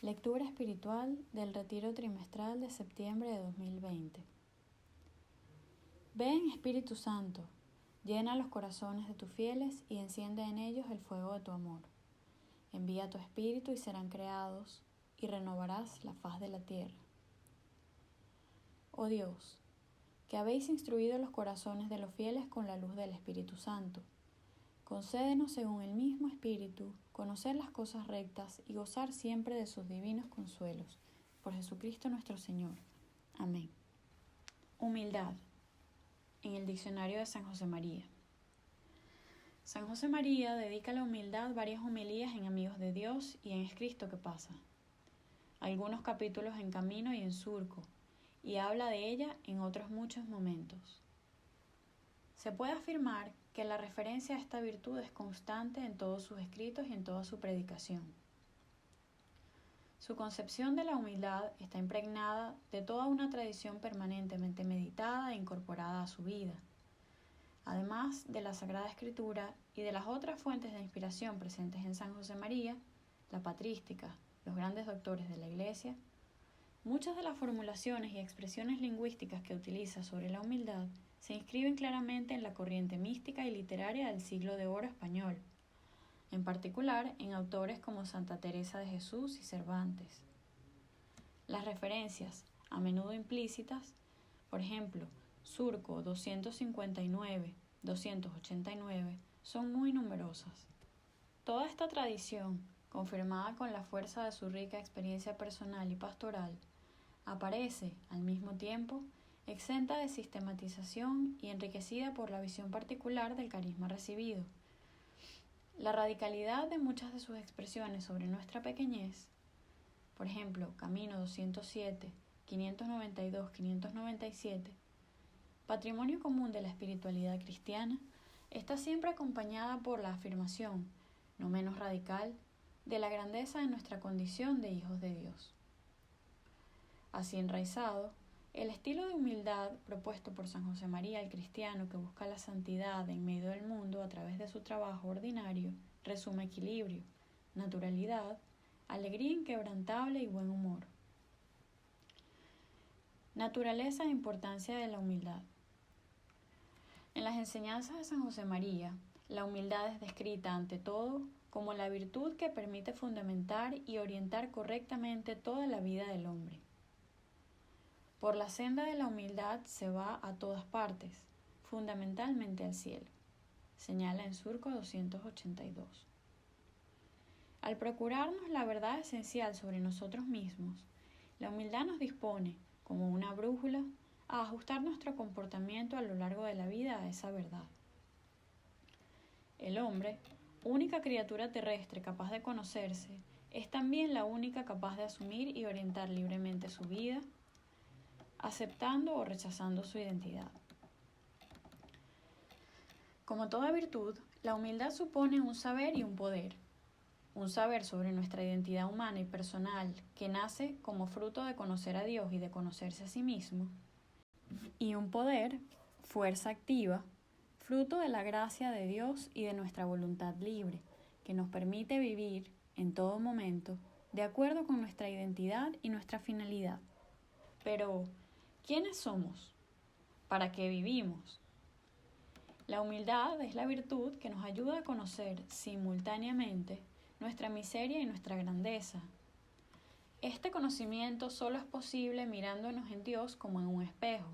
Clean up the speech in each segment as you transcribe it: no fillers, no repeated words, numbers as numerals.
Lectura espiritual del Retiro Trimestral de septiembre de 2020. Ven, Espíritu Santo, llena los corazones de tus fieles y enciende en ellos el fuego de tu amor. Envía tu Espíritu y serán creados, y renovarás la faz de la tierra. Oh Dios, que habéis instruido los corazones de los fieles con la luz del Espíritu Santo, concédenos según el mismo Espíritu conocer las cosas rectas y gozar siempre de sus divinos consuelos. Por Jesucristo nuestro Señor. Amén. Humildad. En el diccionario de San José María. San José María dedica a la humildad varias homilías en Amigos de Dios y en Es Cristo que pasa. Algunos capítulos en Camino y en Surco, y habla de ella en otros muchos momentos. Se puede afirmar que la referencia a esta virtud es constante en todos sus escritos y en toda su predicación. Su concepción de la humildad está impregnada de toda una tradición permanentemente meditada e incorporada a su vida, además de la Sagrada Escritura y de las otras fuentes de inspiración presentes en San José María, la patrística, los grandes doctores de la Iglesia. Muchas de las formulaciones y expresiones lingüísticas que utiliza sobre la humildad se inscriben claramente en la corriente mística y literaria del siglo de oro español, en particular en autores como Santa Teresa de Jesús y Cervantes. Las referencias, a menudo implícitas, por ejemplo, Surco 259, 289, son muy numerosas. Toda esta tradición, confirmada con la fuerza de su rica experiencia personal y pastoral, aparece, al mismo tiempo, exenta de sistematización y enriquecida por la visión particular del carisma recibido. La radicalidad de muchas de sus expresiones sobre nuestra pequeñez, por ejemplo, Camino 207, 592, 597, patrimonio común de la espiritualidad cristiana, está siempre acompañada por la afirmación, no menos radical, de la grandeza de nuestra condición de hijos de Dios. Así enraizado, el estilo de humildad propuesto por San José María el cristiano que busca la santidad en medio del mundo a través de su trabajo ordinario resume equilibrio, naturalidad, alegría inquebrantable y buen humor. Naturaleza e importancia de la humildad. En las enseñanzas de San José María, la humildad es descrita ante todo como la virtud que permite fundamentar y orientar correctamente toda la vida del hombre. Por la senda de la humildad se va a todas partes, fundamentalmente al cielo, señala en Surco 282. Al procurarnos la verdad esencial sobre nosotros mismos, la humildad nos dispone, como una brújula, a ajustar nuestro comportamiento a lo largo de la vida a esa verdad. El hombre, única criatura terrestre capaz de conocerse, es también la única capaz de asumir y orientar libremente su vida, aceptando o rechazando su identidad. Como toda virtud, la humildad supone un saber y un poder. Un saber sobre nuestra identidad humana y personal que nace como fruto de conocer a Dios y de conocerse a sí mismo. Y un poder, fuerza activa, fruto de la gracia de Dios y de nuestra voluntad libre, que nos permite vivir, en todo momento, de acuerdo con nuestra identidad y nuestra finalidad. Pero, ¿quiénes somos? ¿Para qué vivimos? La humildad es la virtud que nos ayuda a conocer simultáneamente nuestra miseria y nuestra grandeza. Este conocimiento solo es posible mirándonos en Dios como en un espejo,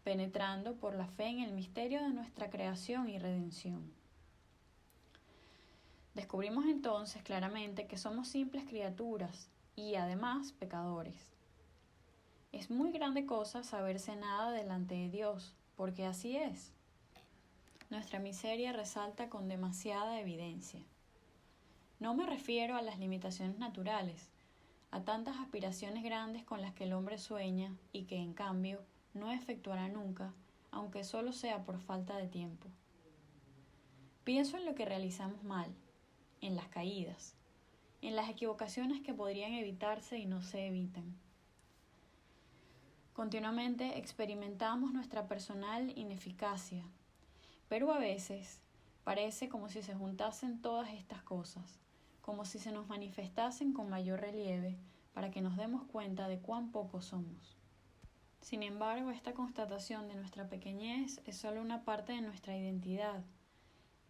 penetrando por la fe en el misterio de nuestra creación y redención. Descubrimos entonces claramente que somos simples criaturas y, además, pecadores. Es muy grande cosa saberse nada delante de Dios, porque así es. Nuestra miseria resalta con demasiada evidencia. No me refiero a las limitaciones naturales, a tantas aspiraciones grandes con las que el hombre sueña y que, en cambio, no efectuará nunca, aunque solo sea por falta de tiempo. Pienso en lo que realizamos mal, en las caídas, en las equivocaciones que podrían evitarse y no se evitan. Continuamente experimentamos nuestra personal ineficacia, pero a veces parece como si se juntasen todas estas cosas, como si se nos manifestasen con mayor relieve, para que nos demos cuenta de cuán pocos somos. Sin embargo, esta constatación de nuestra pequeñez es solo una parte de nuestra identidad,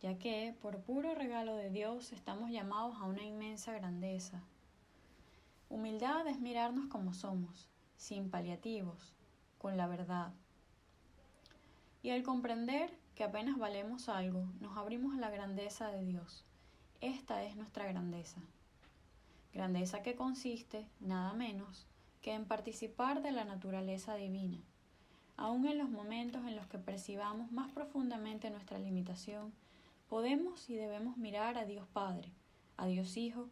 ya que, por puro regalo de Dios, estamos llamados a una inmensa grandeza. Humildad es mirarnos como somos, sin paliativos, con la verdad. Y al comprender que apenas valemos algo, nos abrimos a la grandeza de Dios. Esta es nuestra grandeza. Grandeza que consiste, nada menos, que en participar de la naturaleza divina. Aun en los momentos en los que percibamos más profundamente nuestra limitación, podemos y debemos mirar a Dios Padre, a Dios Hijo,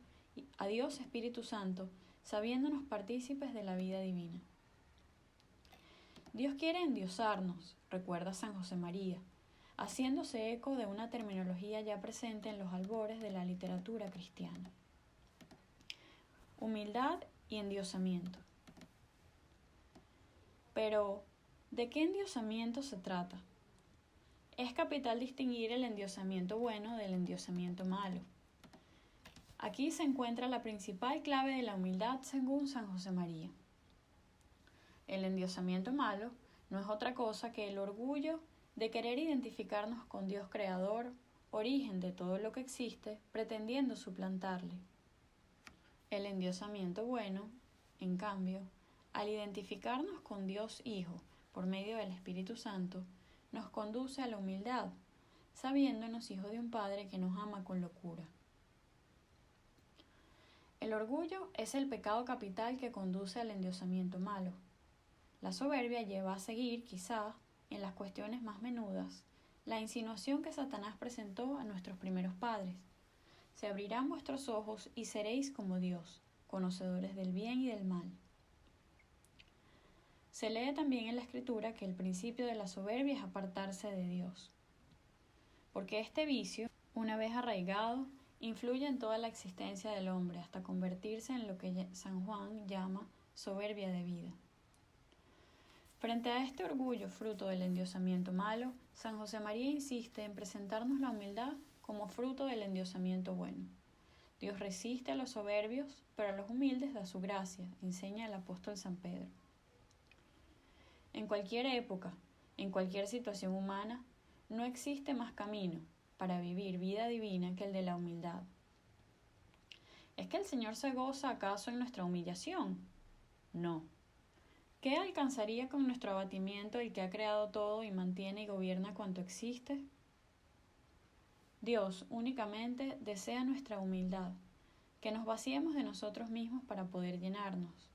a Dios Espíritu Santo, sabiéndonos partícipes de la vida divina. Dios quiere endiosarnos, recuerda San José María, haciéndose eco de una terminología ya presente en los albores de la literatura cristiana. Humildad y endiosamiento. Pero, ¿de qué endiosamiento se trata? Es capital distinguir el endiosamiento bueno del endiosamiento malo. Aquí se encuentra la principal clave de la humildad según San José María. El endiosamiento malo no es otra cosa que el orgullo de querer identificarnos con Dios Creador, origen de todo lo que existe, pretendiendo suplantarle. El endiosamiento bueno, en cambio, al identificarnos con Dios Hijo por medio del Espíritu Santo, nos conduce a la humildad, sabiéndonos hijos de un Padre que nos ama con locura. El orgullo es el pecado capital que conduce al endiosamiento malo. La soberbia lleva a seguir, quizá, en las cuestiones más menudas, la insinuación que Satanás presentó a nuestros primeros padres. Se abrirán vuestros ojos y seréis como Dios, conocedores del bien y del mal. Se lee también en la Escritura que el principio de la soberbia es apartarse de Dios, porque este vicio, una vez arraigado, influye en toda la existencia del hombre hasta convertirse en lo que San Juan llama soberbia de vida. Frente a este orgullo fruto del endiosamiento malo, San José María insiste en presentarnos la humildad como fruto del endiosamiento bueno. Dios resiste a los soberbios, pero a los humildes da su gracia, enseña el apóstol San Pedro. En cualquier época, en cualquier situación humana, no existe más camino para vivir vida divina que el de la humildad. ¿Es que el Señor se goza acaso en nuestra humillación? No. ¿Qué alcanzaría con nuestro abatimiento el que ha creado todo y mantiene y gobierna cuanto existe? Dios únicamente desea nuestra humildad, que nos vaciemos de nosotros mismos para poder llenarnos.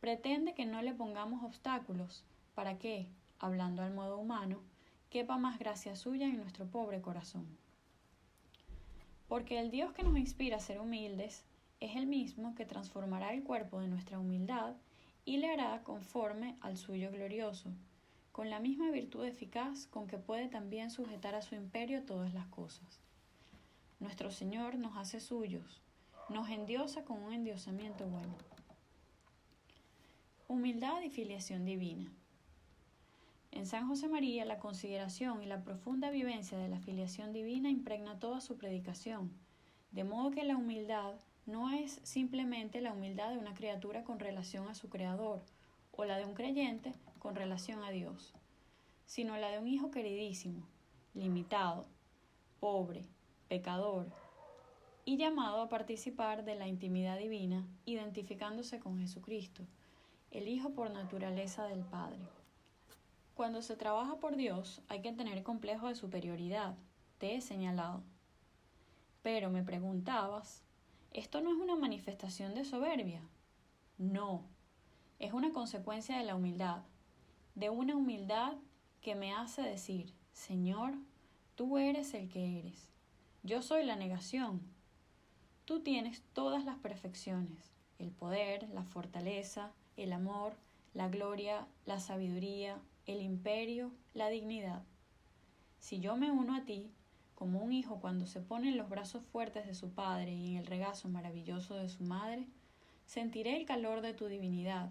Pretende que no le pongamos obstáculos para que, hablando al modo humano, quepa más gracia suya en nuestro pobre corazón. Porque el Dios que nos inspira a ser humildes es el mismo que transformará el cuerpo de nuestra humildad y le hará conforme al suyo glorioso, con la misma virtud eficaz con que puede también sujetar a su imperio todas las cosas. Nuestro Señor nos hace suyos, nos endiosa con un endiosamiento bueno. Humildad y filiación divina. En San José María, la consideración y la profunda vivencia de la filiación divina impregna toda su predicación, de modo que la humildad no es simplemente la humildad de una criatura con relación a su Creador, o la de un creyente con relación a Dios, sino la de un hijo queridísimo, limitado, pobre, pecador, y llamado a participar de la intimidad divina, identificándose con Jesucristo, el Hijo por naturaleza del Padre. Cuando se trabaja por Dios, hay que tener complejo de superioridad, te he señalado. Pero me preguntabas, ¿esto no es una manifestación de soberbia? No, es una consecuencia de la humildad, de una humildad que me hace decir, Señor, tú eres el que eres, yo soy la negación. Tú tienes todas las perfecciones, el poder, la fortaleza, el amor, la gloria, la sabiduría, el imperio, la dignidad. Si yo me uno a ti, como un hijo cuando se pone en los brazos fuertes de su padre y en el regazo maravilloso de su madre, sentiré el calor de tu divinidad,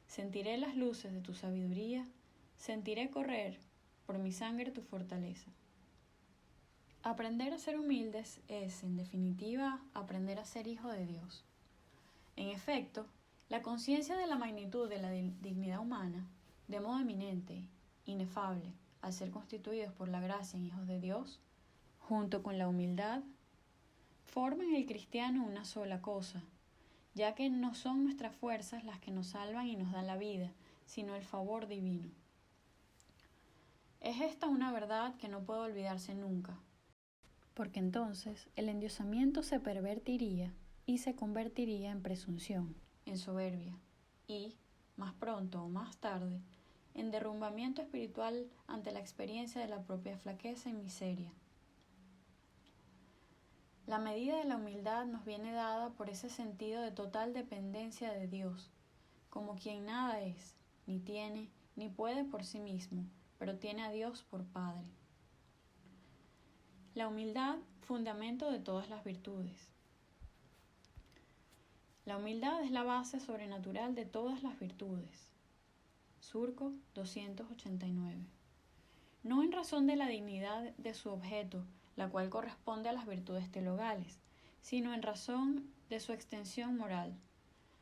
sentiré las luces de tu sabiduría, sentiré correr por mi sangre tu fortaleza. Aprender a ser humildes es, en definitiva, aprender a ser hijo de Dios. En efecto, la conciencia de la magnitud de la dignidad humana, de modo eminente, inefable, al ser constituidos por la gracia en hijos de Dios, junto con la humildad, forman en el cristiano una sola cosa, ya que no son nuestras fuerzas las que nos salvan y nos dan la vida, sino el favor divino. Es esta una verdad que no puede olvidarse nunca, porque entonces el endiosamiento se pervertiría y se convertiría en presunción, en soberbia y, más pronto o más tarde, en derrumbamiento espiritual ante la experiencia de la propia flaqueza y miseria. La medida de la humildad nos viene dada por ese sentido de total dependencia de Dios, como quien nada es, ni tiene, ni puede por sí mismo, pero tiene a Dios por Padre. La humildad, fundamento de todas las virtudes. La humildad es la base sobrenatural de todas las virtudes. Surco 289. No en razón de la dignidad de su objeto, la cual corresponde a las virtudes teologales, sino en razón de su extensión moral.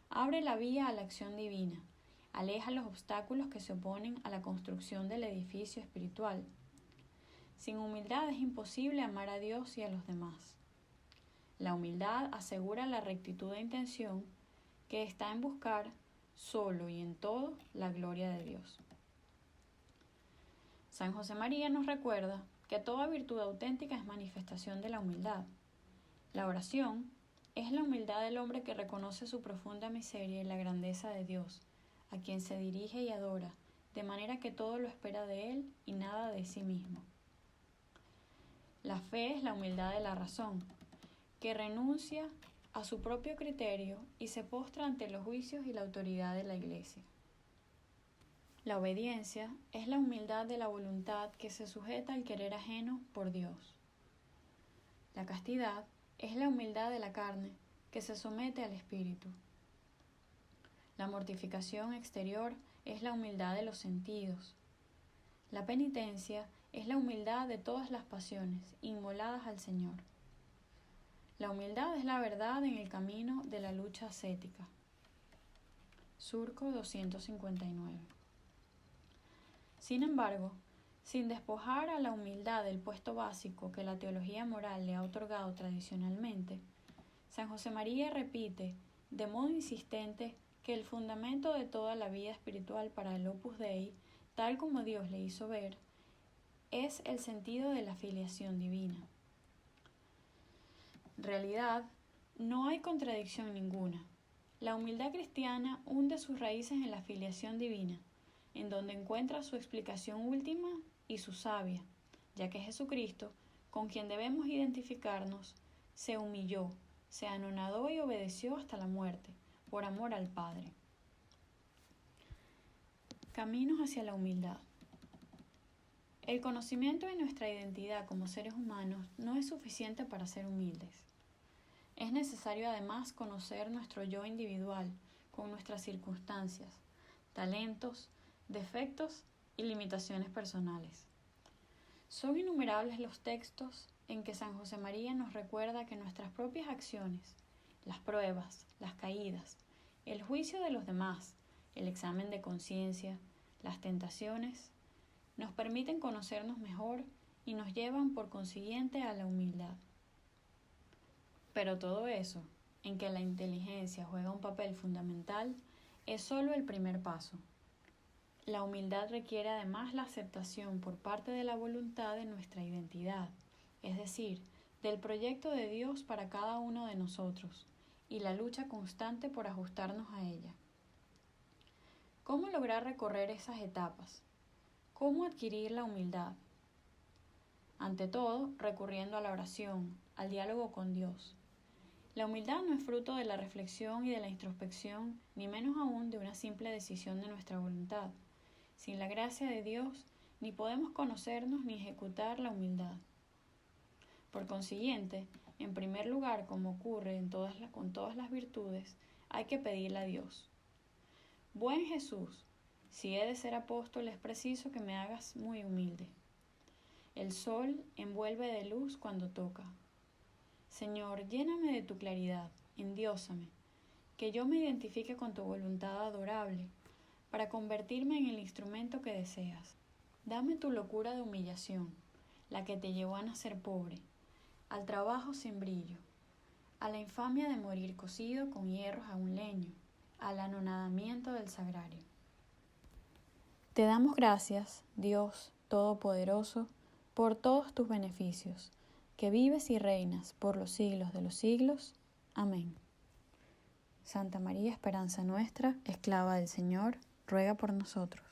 Abre la vía a la acción divina, aleja los obstáculos que se oponen a la construcción del edificio espiritual. Sin humildad es imposible amar a Dios y a los demás. La humildad asegura la rectitud de intención que está en buscar solo y en todo la gloria de Dios. San José María nos recuerda que toda virtud auténtica es manifestación de la humildad. La oración es la humildad del hombre que reconoce su profunda miseria y la grandeza de Dios, a quien se dirige y adora, de manera que todo lo espera de Él y nada de sí mismo. La fe es la humildad de la razón, que renuncia a su propio criterio y se postra ante los juicios y la autoridad de la Iglesia. La obediencia es la humildad de la voluntad que se sujeta al querer ajeno por Dios. La castidad es la humildad de la carne que se somete al espíritu. La mortificación exterior es la humildad de los sentidos. La penitencia es la humildad de todas las pasiones inmoladas al Señor. La humildad es la verdad en el camino de la lucha ascética. Surco 259. Sin embargo, sin despojar a la humildad del puesto básico que la teología moral le ha otorgado tradicionalmente, San José María repite de modo insistente que el fundamento de toda la vida espiritual para el Opus Dei, tal como Dios le hizo ver, es el sentido de la filiación divina. En realidad, no hay contradicción ninguna. La humildad cristiana hunde sus raíces en la filiación divina, en donde encuentra su explicación última y su savia, ya que Jesucristo, con quien debemos identificarnos, se humilló, se anonadó y obedeció hasta la muerte, por amor al Padre. Caminos hacia la humildad. El conocimiento de nuestra identidad como seres humanos no es suficiente para ser humildes. Es necesario además conocer nuestro yo individual, con nuestras circunstancias, talentos, defectos y limitaciones personales. Son innumerables los textos en que San José María nos recuerda que nuestras propias acciones, las pruebas, las caídas, el juicio de los demás, el examen de conciencia, las tentaciones, nos permiten conocernos mejor y nos llevan por consiguiente a la humildad. Pero todo eso, en que la inteligencia juega un papel fundamental, es solo el primer paso. La humildad requiere además la aceptación por parte de la voluntad de nuestra identidad, es decir, del proyecto de Dios para cada uno de nosotros, y la lucha constante por ajustarnos a ella. ¿Cómo lograr recorrer esas etapas? ¿Cómo adquirir la humildad? Ante todo, recurriendo a la oración, al diálogo con Dios. La humildad no es fruto de la reflexión y de la introspección, ni menos aún de una simple decisión de nuestra voluntad. Sin la gracia de Dios, ni podemos conocernos ni ejecutar la humildad. Por consiguiente, en primer lugar, como ocurre con todas las virtudes, hay que pedirle a Dios. Buen Jesús, si he de ser apóstol, es preciso que me hagas muy humilde. El sol envuelve de luz cuando toca. Señor, lléname de tu claridad, endiósame, que yo me identifique con tu voluntad adorable, para convertirme en el instrumento que deseas. Dame tu locura de humillación, la que te llevó a nacer pobre, al trabajo sin brillo, a la infamia de morir cosido con hierros a un leño, al anonadamiento del sagrario. Te damos gracias, Dios Todopoderoso, por todos tus beneficios, que vives y reinas por los siglos de los siglos. Amén. Santa María, esperanza nuestra, esclava del Señor, ruega por nosotros.